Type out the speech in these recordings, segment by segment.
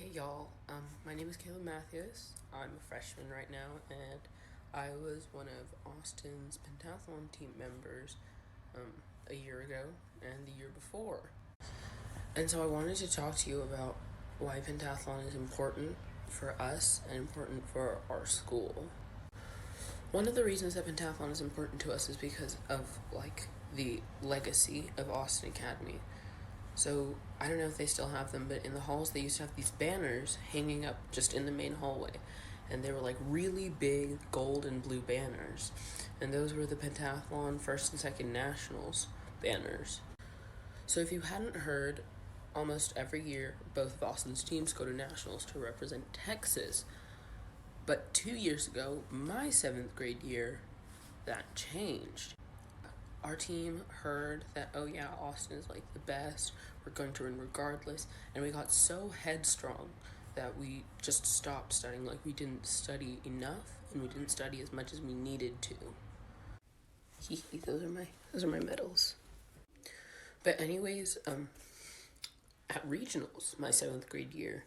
Hey y'all, my name is Caleb Matthews. I'm a freshman right now, and I was one of Austin's pentathlon team members a year ago and the year before. And so I wanted to talk to you about why pentathlon is important for us and important for our school. One of the reasons that pentathlon is important to us is because of the legacy of Austin Academy. So I don't know if they still have them, but in the halls they used to have these banners hanging up just in the main hallway. And they were like really big gold and blue banners. And those were the pentathlon first and second nationals banners. So if you hadn't heard, almost every year both of Austin's teams go to nationals to represent Texas. But 2 years ago, my 7th grade year, that changed. Our team heard that, oh yeah, Austin is like the best, we're going to win regardless, and we got so headstrong that we just stopped studying. Like, we didn't study enough, and we didn't study as much as we needed to. Those are my medals. But anyways, at regionals, my 7th grade year,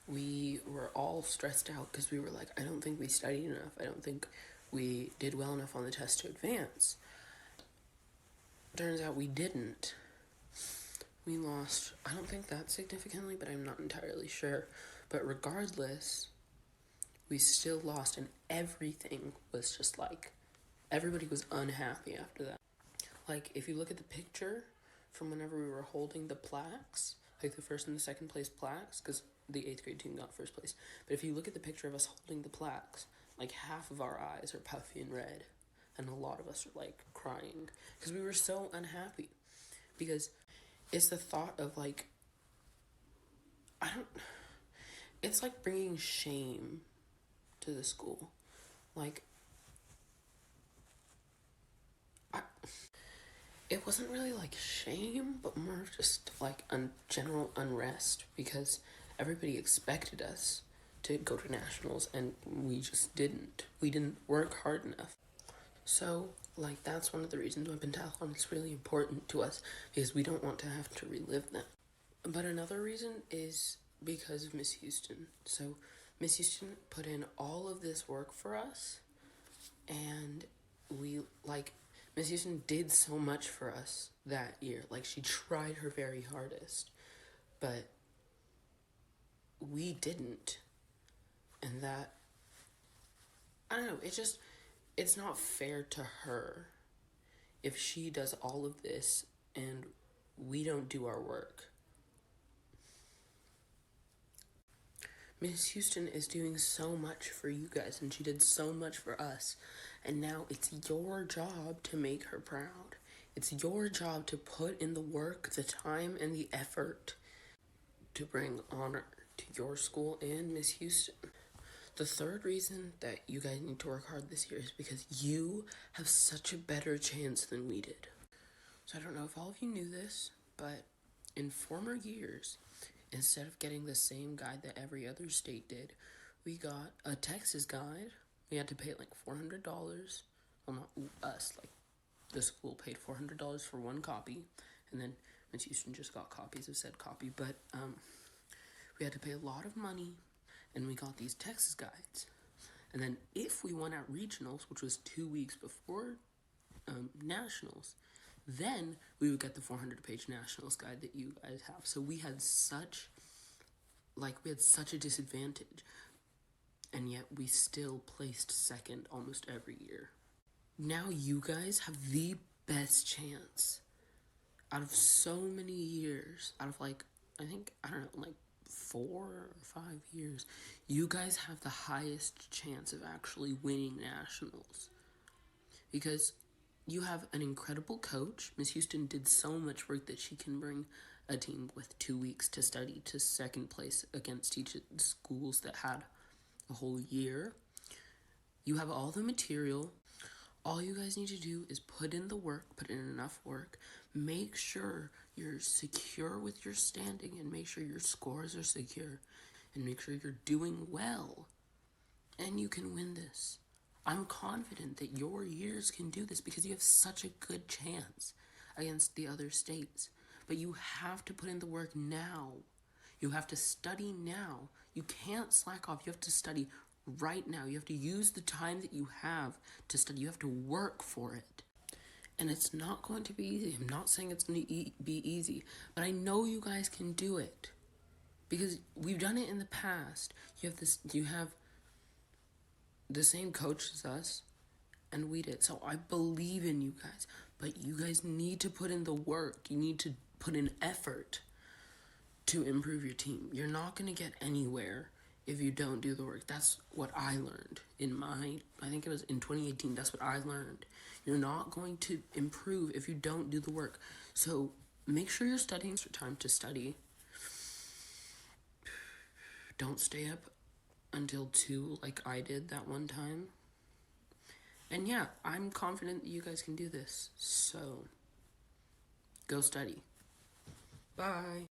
we were all stressed out because we were like, I don't think we studied enough. I don't think we did well enough on the test to advance. Turns out we didn't. We lost, I don't think that significantly, but I'm not entirely sure. But regardless, we still lost, and everything was just like, everybody was unhappy after that. Like, if you look at the picture from whenever we were holding the plaques, like the first and the second place plaques, because the 8th grade team got first place. But if you look at the picture of us holding the plaques, like half of our eyes are puffy and red. And a lot of us are like crying because we were so unhappy. Because it's the thought of like, it's like bringing shame to the school. Like, it wasn't really like shame, but more just like general unrest because everybody expected us to go to nationals and we just didn't. We didn't work hard enough. So, like, that's one of the reasons why pentathlon is really important to us, because we don't want to have to relive them. But another reason is because of Miss Houston. So, Miss Houston put in all of this work for us, and Miss Houston did so much for us that year. Like, she tried her very hardest, but we didn't. And that, I don't know, it's not fair to her if she does all of this and we don't do our work. Miss Houston is doing so much for you guys, and she did so much for us. And now it's your job to make her proud. It's your job to put in the work, the time, and the effort to bring honor to your school and Miss Houston. The third reason that you guys need to work hard this year is because you have such a better chance than we did. So I don't know if all of you knew this, but in former years, instead of getting the same guide that every other state did, we got a Texas guide. We had to pay like $400. Well, not us, like the school paid $400 for one copy, and then Miss Houston just got copies of said copy. But we had to pay a lot of money, and we got these Texas guides. And then if we won at regionals, which was 2 weeks before nationals, then we would get the 400-page nationals guide that you guys have. So we had such a disadvantage, and yet we still placed second almost every year. Now you guys have the best chance out of so many years, out of I don't know, 4 or 5 years, you guys have the highest chance of actually winning nationals. Because you have an incredible coach. Miss Houston did so much work that she can bring a team with 2 weeks to study to second place against each of the schools that had a whole year. You have all the material. All you guys need to do is put in the work, put in enough work, make sure you're secure with your standing, and make sure your scores are secure, and make sure you're doing well, and you can win this. I'm confident that your years can do this because you have such a good chance against the other states. But you have to put in the work now. You have to study now. You can't slack off. You have to study right now. You have to use the time that you have to study. You have to work for it. And it's not going to be easy. I'm not saying it's going to be easy, but I know you guys can do it because we've done it in the past. You have the same coach as us, and we did. So I believe in you guys, but you guys need to put in the work. You need to put in effort to improve your team. You're not going to get anywhere if you don't do the work. That's what I learned I think it was in 2018, that's what I learned. You're not going to improve if you don't do the work. So make sure you're studying for time to study. Don't stay up until 2 like I did that one time. And yeah, I'm confident that you guys can do this. So go study. Bye.